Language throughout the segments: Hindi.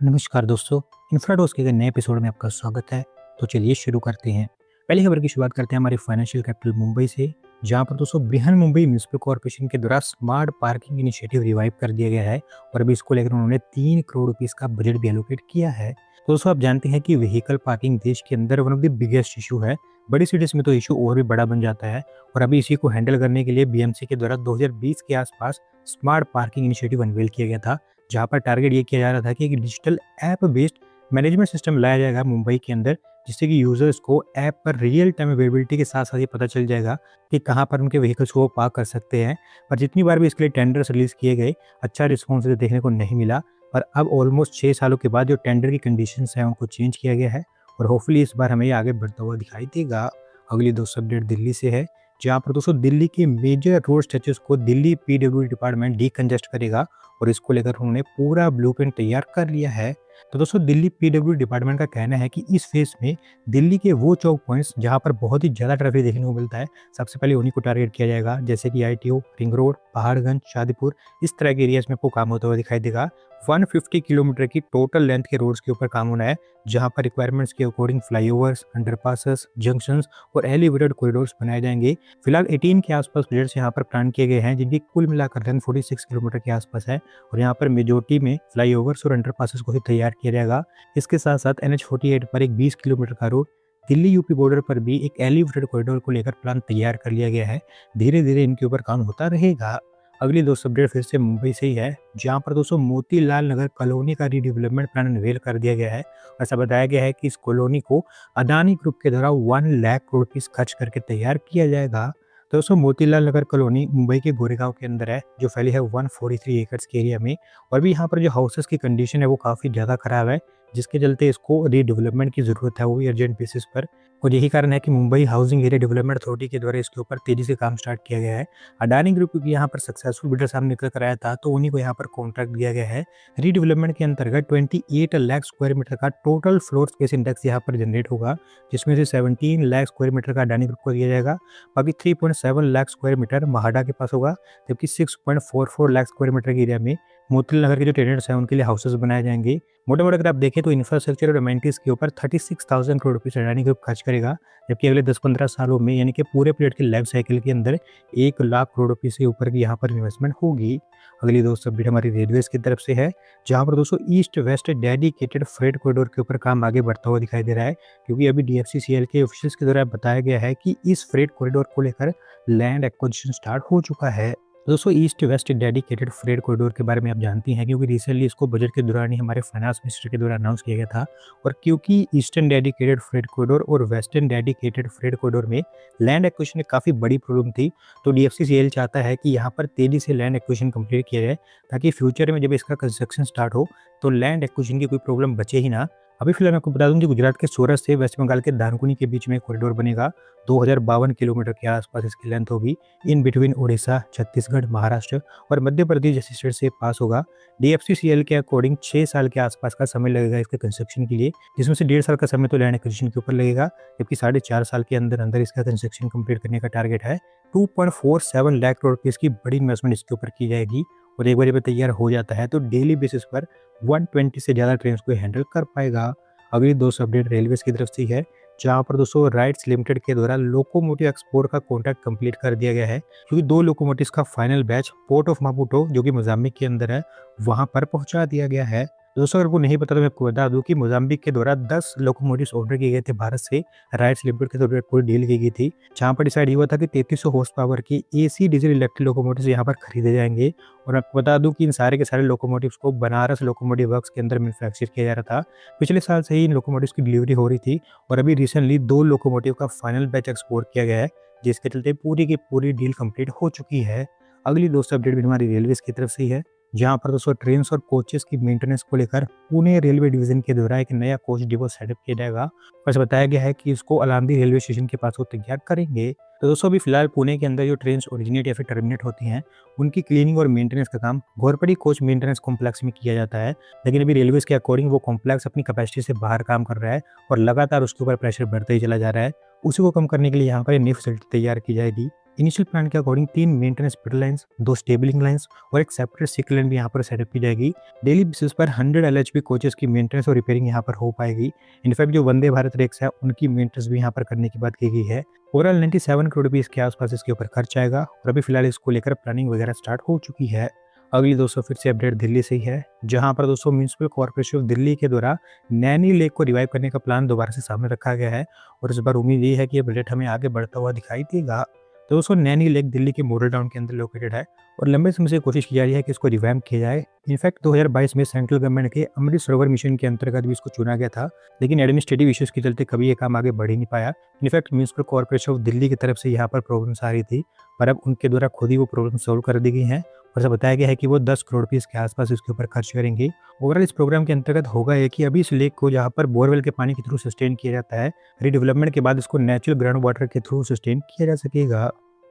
नमस्कार दोस्तों, इन्फ्राडोज के नए एपिसोड में आपका स्वागत है। तो चलिए शुरू करते हैं। पहली खबर की शुरुआत करते हैं हमारी फाइनेंशियल कैपिटल मुंबई से, जहां पर दोस्तों बृहन मुंबई म्यूनिसिपल कॉर्पोरेशन के द्वारा स्मार्ट पार्किंग इनिशिएटिव रिवाइव कर दिया गया है और अभी इसको लेकर उन्होंने 3 करोड़ रुपीस का बजट भी एलोकेट किया है। तो दोस्तों आप जानते हैं कि व्हीकल पार्किंग देश के अंदर one of the biggest issue है। बड़ी सिटीज में तो इशू और भी बड़ा बन जाता है और अभी इसी को हैंडल करने के लिए बीएमसी के द्वारा 2020 के आसपास स्मार्ट पार्किंग इनिशिएटिव अनवेल किया गया था, जहाँ पर टारगेट ये किया जा रहा था कि एक digital app based management system लाया जाएगा मुंबई के अंदर, जिससे कि यूजर्स को ऐप पर रियल टाइम अवेलेबिलिटी के साथ साथ ये पता चल जाएगा कि कहाँ पर उनके व्हीकल्स को वो पार्क कर सकते हैं। पर जितनी बार भी इसके लिए टेंडर्स रिलीज किए गए, अच्छा रिस्पॉन्स देखने को नहीं मिला। पर अब ऑलमोस्ट 6 सालों के बाद जो टेंडर की कंडीशंस हैं उनको चेंज किया गया है और होपफुली इस बार हमें ये आगे बढ़ता हुआ दिखाई देगा। अगली दोस्तों अपडेट दिल्ली से है, जहाँ पर दोस्तों दिल्ली के मेजर रोड स्ट्रेचेस को दिल्ली पीडब्ल्यूडी डिपार्टमेंट डीकंजेस्ट करेगा और इसको लेकर उन्होंने पूरा ब्लूप्रिंट तैयार कर लिया है। तो दोस्तों दिल्ली पीडब्ल्यूडी डिपार्टमेंट का कहना है कि इस फेज में दिल्ली के वो चौक पॉइंट्स जहां पर बहुत ही ज़्यादा ट्रैफिक देखने को मिलता है, सबसे पहले उन्हीं को टारगेट किया जाएगा, जैसे कि ITO, ring road, Paharganj, Shadipur, इस तरह के एरियाज में आपको काम होता हुआ दिखाई देगा। 150 किलोमीटर की टोटल लेंथ के रोड्स के ऊपर काम होना है, जहां पर रिक्वायरमेंट्स के अकॉर्डिंग फ्लाईओवर्स, अंडरपासेस, जंक्शंस और एलिवेटेड कॉरिडोर्स बनाए जाएंगे। फिलहाल 18 के आसपास प्रोजेक्ट्स यहाँ पर प्लान किए गए हैं, जिनकी कुल मिलाकर लेंथ 46 किलोमीटर के आसपास है और यहाँ पर मेजोरिटी में फ्लाईओवर्स और अंडरपासेस को ही तैयार किया जाएगा। इसके साथ साथ NH48 पर एक 20 किलोमीटर का रोड, दिल्ली यूपी बॉर्डर पर भी एक एलिवेटेड कॉरिडोर को लेकर प्लान तैयार कर लिया गया है। धीरे धीरे इनके ऊपर काम होता रहेगा। अगली दोस्तों अपडेट फिर से मुंबई से ही है, जहां पर दोस्तों मोतीलाल नगर कॉलोनी का रीडेवलपमेंट प्लान अनवेल कर दिया गया है। ऐसा बताया गया है कि इस कॉलोनी को अदानी ग्रुप के द्वारा 1 लाख करोड़ रुपीस खर्च करके तैयार किया जाएगा। तो दोस्तों मोतीलाल नगर कॉलोनी मुंबई के गोरेगांव के अंदर है, जो फैली है 143 एकड़ के एरिया में और भी यहाँ पर जो हाउसेस की कंडीशन है वो काफ़ी ज़्यादा खराब है, जिसके चलते इसको रीडेवलपमेंट की ज़रूरत है, वो भी अर्जेंट बेसिस पर। और यही कारण है कि Mumbai housing area development authority के द्वारा इसके ऊपर तेजी से काम स्टार्ट किया गया है। अडानी ग्रुप की यहाँ पर सक्सेसफुल बिल्डर सामने निकल कर आया था, तो उन्हीं को यहाँ पर कॉन्ट्रैक्ट दिया गया है। रीडेवलपमेंट के अंतर्गत 28 लाख स्क्वायर मीटर का टोटल फ्लोर स्पेस इंडेक्स यहाँ पर जनरेट होगा, जिसमें से 17 लाख स्क्वायर मीटर का अडानी ग्रुप को दिया जाएगा। बाकी 3.7 लाख स्क्वायर मीटर महाडा के पास होगा, जबकि 6.44 लाख स्क्वायर मीटर के एरिया में मोतीलाल नगर के जो टेनेंट्स हैं उनके लिए हाउसेस बनाए जाएंगे। मोटे मोटे अगर आप देखें तो इंफ्रास्ट्रक्चर और अमेनिटीज के ऊपर 36,000 करोड़ रुपये अडानी ग्रुप खर्च करेगा, जबकि अगले 10-15 सालों में यानी कि पूरे पीरियड के लाइफ साइकिल के अंदर 1 लाख करोड़ रुपये से ऊपर की यहाँ पर इन्वेस्टमेंट होगी। अगली दोस्तों अपडेट हमारी रेलवेज की तरफ से है, जहाँ पर दोस्तों east west dedicated freight corridor के ऊपर काम आगे बढ़ता हुआ दिखाई दे रहा है, क्योंकि अभी DFCCL के ऑफिशियल्स के द्वारा बताया गया है कि इस फ्रेट कॉरिडोर को लेकर लैंड एक्विजिशन स्टार्ट हो चुका है। दोस्तों east west dedicated freight corridor के बारे में आप जानती हैं, क्योंकि रिसेंटली इसको बजट के दौरान ही हमारे फाइनेंस मिनिस्टर के द्वारा अनाउंस किया गया था। और क्योंकि ईस्टर्न डेडिकेटेड फ्रेट कॉरिडोर और वेस्टर्न डेडिकेटेड फ्रेट कॉरिडोर में लैंड एक्विजिशन में काफ़ी बड़ी प्रॉब्लम थी, तो DFCCL चाहता है कि यहाँ पर तेजी से लैंड एक्विजिशन कंप्लीट किया जाए, ताकि फ्यूचर में जब इसका कंस्ट्रक्शन स्टार्ट हो तो लैंड एक्विजिशन की कोई प्रॉब्लम बचे ही ना। अभी फिलहाल मैं आपको बता दूं कि गुजरात के सूरत से वेस्ट बंगाल के दानकुनी के बीच में कॉरिडोर बनेगा। 2052 किलोमीटर के आसपास इसकी लेंथ होगी। इन बिटवीन उड़ीसा, छत्तीसगढ़, महाराष्ट्र और मध्य प्रदेश जैसे स्टेट से पास होगा। DFCCL के अकॉर्डिंग 6 साल के आसपास का समय लगेगा इसके कंस्ट्रक्शन के लिए, जिसमें से 1.5 साल का समय तो लैंड एक्विजिशन के ऊपर लगेगा, जबकि 4.5 साल के अंदर अंदर इसका कंस्ट्रक्शन कंप्लीट करने का टारगेट है। 2.47 लाख करोड़ रुपये की बड़ी इन्वेस्टमेंट इसके ऊपर की जाएगी और एक बार ये तैयार हो जाता है तो डेली बेसिस पर 120 से ज़्यादा ट्रेन को हैंडल कर पाएगा। अगली दोस्तों अपडेट रेलवेज की तरफ से है, जहाँ पर दोस्तों राइट्स लिमिटेड के द्वारा लोकोमोटिव एक्सपोर्ट का कॉन्ट्रैक्ट कंप्लीट कर दिया गया है, क्योंकि 2 लोकोमोटिव्स का फाइनल बैच पोर्ट ऑफ मापुटो जो कि मोजाम्बिक के अंदर है वहाँ पर पहुँचा दिया गया है। दोस्तों अगर वो नहीं पता तो मैं आपको बता दूं कि मोजाम्बिक के द्वारा 10 लोकोमोटिव्स ऑर्डर किए गए थे भारत से, राइट्स लिमिटेड के द्वारा पूरी डील की गई थी, जहाँ पर डिसाइड हुआ था कि 3300 हॉर्स पावर की AC डीजल इलेक्ट्रिक लोकोमोटिव्स यहाँ पर खरीदे जाएंगे। और आपको बता दूं कि इन सारे के सारे लोकोमोटिव्स को बनारस लोकोमोटिव वर्क्स के अंदर मैन्युफैक्चर किया जा रहा था। पिछले साल से ही इन लोकोमोटिव्स की डिलीवरी हो रही थी और अभी रिसेंटली 2 लोकोमोटिव का फाइनल बैच एक्सपोर्ट किया गया है, जिसके चलते पूरी की पूरी डील कंप्लीट हो चुकी है। अगली दोस्तों अपडेट भी हमारी रेलवेज की तरफ से ही है, जहाँ पर दोस्तों ट्रेन और कोचेस की मेंटेनेंस को लेकर पुणे रेलवे डिवीजन के द्वारा एक नया कोच डिपो सेटअप किया जाएगा। बस बताया गया है कि इसको अलांदी रेलवे स्टेशन के पास वो तैयार करेंगे। तो दोस्तों अभी फिलहाल पुणे के अंदर जो ट्रेन ओरिजिनेट या फिर टर्मिनेट होती हैं उनकी क्लीनिंग और मेंटेनेंस का काम घोरपड़ी कोच मेंटेनेंस कॉम्प्लेक्स में किया जाता है, लेकिन अभी रेलवेज के अकॉर्डिंग वो कॉम्प्लेक्स अपनी कैपेसिटी से बाहर काम कर रहा है और लगातार उसके ऊपर प्रेशर बढ़ता ही चला जा रहा है। उसी को कम करने के लिए यहाँ पर नई फैसिलिटी तैयार की जाएगी। इनिशियल प्लान के according 3 maintenance filter lines, 2 स्टेबलिंग lines और एक सेपरेट सिक लाइन भी यहाँ पर सेटअप की जाएगी। डेली बेसिस पर 100 एलएचबी कोचेस की मेंटेनेंस और रिपेयरिंग यहाँ पर हो पाएगी। इनफैक्ट जो वंदे भारत रेक्स है उनकी मेंटेनेंस भी यहाँ पर करने की बात की गई है। ओवरऑल 97 करोड़ रुपीज़ के आसपास इसके ऊपर खर्च आएगा और अभी फिलहाल इसको लेकर प्लानिंग वगैरह स्टार्ट हो चुकी है। अगली दोस्तों फिर से अपडेट दिल्ली से ही है, जहां पर दोस्तों म्युनिसिपल कॉर्पोरेशन ऑफ दिल्ली के द्वारा नैनी लेक को रिवाइव करने का प्लान दोबारा से सामने रखा गया है और इस बार उम्मीद ये है कि ये बजट हमें आगे बढ़ता हुआ दिखाई देगा। तो दोस्तों नैनी लेक दिल्ली के मॉडल टाउन के अंदर लोकेटेड है और लंबे समय से कोशिश की जा रही है कि इसको रिवैम्प किया जाए। इनफैक्ट 2022 में सेंट्रल गवर्नमेंट के अमृत सरोवर मिशन के अंतर्गत भी इसको चुना गया था, लेकिन एडमिनिस्ट्रेटिव इश्यूज के चलते कभी ये काम आगे बढ़ ही नहीं पाया। In fact municipal corporation of Delhi की तरफ से यहाँ पर प्रॉब्लम्स आ रही थी, पर अब उनके द्वारा खुद ही वो प्रॉब्लम सॉल्व कर दी गई हैं और ऐसा बताया गया है कि वो 10 करोड़ रुपीज़ के आसपास इसके ऊपर खर्च करेंगे। ओवरऑल इस प्रोग्राम के अंतर्गत होगा ये कि अभी इस लेक को जहाँ पर बोरवेल के पानी के थ्रू सस्टेन किया जाता है, रिडेवलपमेंट के बाद इसको नेचुरल ग्राउंड वाटर के थ्रू सस्टेन किया जा सकेगा।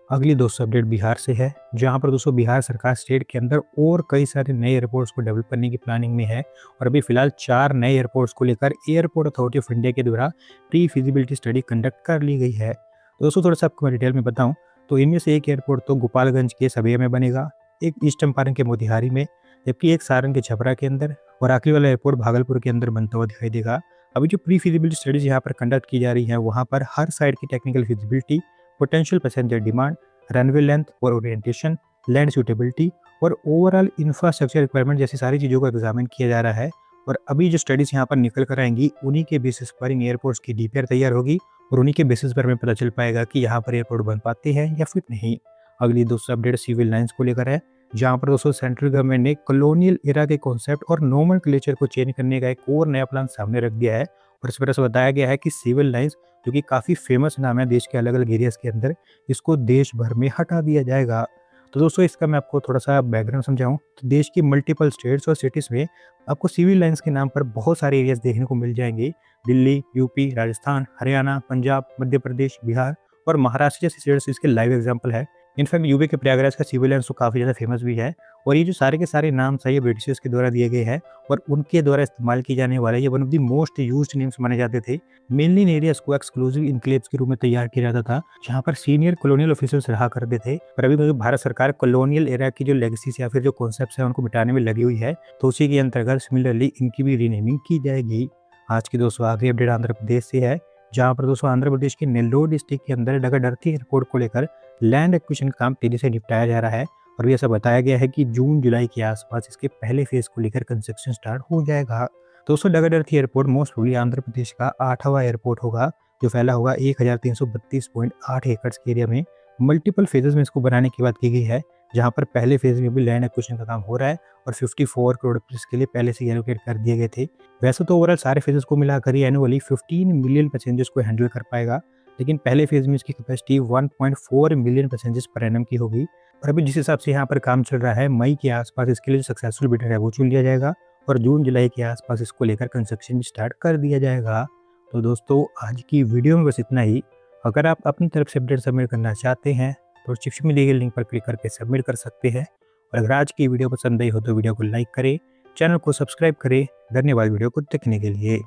अगली दोस्तों अपडेट बिहार से है, जहां पर दोस्तों बिहार सरकार स्टेट के अंदर और कई सारे नए एयरपोर्ट्स को डेवलप करने की प्लानिंग में है और अभी फिलहाल 4 नए एयरपोर्ट्स को लेकर एयरपोर्ट अथॉरिटी ऑफ इंडिया के द्वारा प्री फिजिबिलिटी स्टडी कंडक्ट कर ली गई है। तो दोस्तों थोड़ा सा आपको मैं डिटेल में बताऊं तो इनमें से एक एयरपोर्ट तो गोपालगंज के सबैया में बनेगा, एक ईस्ट चंपारण के मोतिहारी में, जबकि एक सारण के छपरा के अंदर और आखिरी वाला एयरपोर्ट भागलपुर के अंदर बनता हुआ दिखाई देगा। अभी जो प्री फिजिबिलिटी स्टडीज यहाँ पर कंडक्ट की जा रही है वहाँ पर हर साइड की technical feasibility, potential passenger demand, runway length और ओरिएंटेशन, लैंड सूटेबिलिटी और ओवरऑल इंफ्रास्ट्रक्चर रिक्वायरमेंट जैसी सारी चीज़ों को एग्जामिन किया जा रहा है। और अभी जो स्टडीज़ यहाँ पर निकल कर आएंगी उन्हीं के बेसिस पर इन एयरपोर्ट्स की डीपीआर तैयार होगी और उन्हीं के बेसिस पर हमें पता चल पाएगा कि यहाँ पर एयरपोर्ट बन पाते हैं या फिर नहीं। अगली दोस्तों अपडेट सिविल लाइन्स को लेकर है, जहाँ पर दोस्तों सेंट्रल गवर्नमेंट ने कॉलोनियल एरा के कॉन्सेप्ट और नोमेनक्लेचर को चेंज करने का एक और नया प्लान सामने रख दिया है और इस वजह से बताया गया है कि सिविल लाइन्स जो कि काफ़ी फेमस नाम है देश के अलग अलग एरियाज़ के अंदर, इसको देश भर में हटा दिया जाएगा। तो दोस्तों इसका मैं आपको थोड़ा सा बैकग्राउंड समझाऊं तो देश की मल्टीपल स्टेट्स और सिटीज़ में आपको सिविल लाइन्स के नाम पर बहुत सारे एरियाज़ देखने को मिल जाएंगे। दिल्ली, यूपी, राजस्थान, हरियाणा, पंजाब, मध्य प्रदेश, बिहार और महाराष्ट्र जैसी स्टेट्स इसके लाइव एग्जाम्पल है। इनफैक्ट यूपी के प्रयागराज का सिविल लाइन्स तो काफ़ी ज़्यादा फेमस भी है और ये जो सारे के सारे नाम है ये ब्रिटिशर्स के द्वारा दिए गए हैं और उनके द्वारा इस्तेमाल किए जाने वाले ये one of the most used names माने जाते थे। मेनली इन एरियाज को एक्सक्लूसिव इनक्लेव्स के रूप में तैयार किया जाता था, जहाँ पर सीनियर कॉलोनियल ऑफिसर्स रहा करते थे। पर अभी भारत सरकार कॉलोनियल एरा की जो लेगेसीज या फिर जो कॉन्सेप्ट्स हैं उनको मिटाने में लगी हुई है, तो उसी के अंतर्गत सिमिलरली इनकी भी रीनेमिंग की जाएगी। आज की दोस्तों आखिरी अपडेट आंध्र प्रदेश से है, जहाँ पर दोस्तों आंध्र प्रदेश के नेल्लोर डिस्ट्रिक्ट के अंदर डगाडर्थी एयरपोर्ट को लेकर लैंड एक्विजिशन काम तेजी से निपटाया जा रहा है और भी ऐसा बताया गया है कि जून जुलाई के आसपास इसके पहले फेज को लेकर कंस्ट्रक्शन स्टार्ट हो जाएगा। दोस्तों डगाडर्थी airport most probably Andhra Pradesh का 8वां एयरपोर्ट होगा, जो फैला होगा 1332.8 एकड़ के एरिया में। मल्टीपल फेजेस में इसको बनाने की बात की गई है, जहां पर पहले फेज में भी लैंड एक्विजिशन का काम हो रहा है और 54 करोड़ रुपए इसके लिए पहले से एलोकेट कर दिए गए थे। वैसे तो ओवरऑल सारे फेजेस को मिलाकर ही एनुअली 15 मिलियन पैसेंजर्स को हैंडल कर पाएगा, लेकिन पहले फेज में इसकी capacity 1.4 million passengers per annum की होगी और अभी जिस हिसाब से यहाँ पर काम चल रहा है मई के आसपास इसके लिए जो सक्सेसफुल बिडर है वो चुन लिया जाएगा और जून जुलाई के आसपास इसको लेकर कंस्ट्रक्शन स्टार्ट कर दिया जाएगा। तो दोस्तों आज की वीडियो में बस इतना ही। अगर आप अपनी तरफ से अपडेट सबमिट करना चाहते हैं तो डिस्क्रिप्शन में दिए गए लिंक पर क्लिक करके सबमिट कर सकते हैं और अगर आज की वीडियो पसंद आई हो तो वीडियो को लाइक करें, चैनल को सब्सक्राइब करें। धन्यवाद वीडियो को देखने के लिए।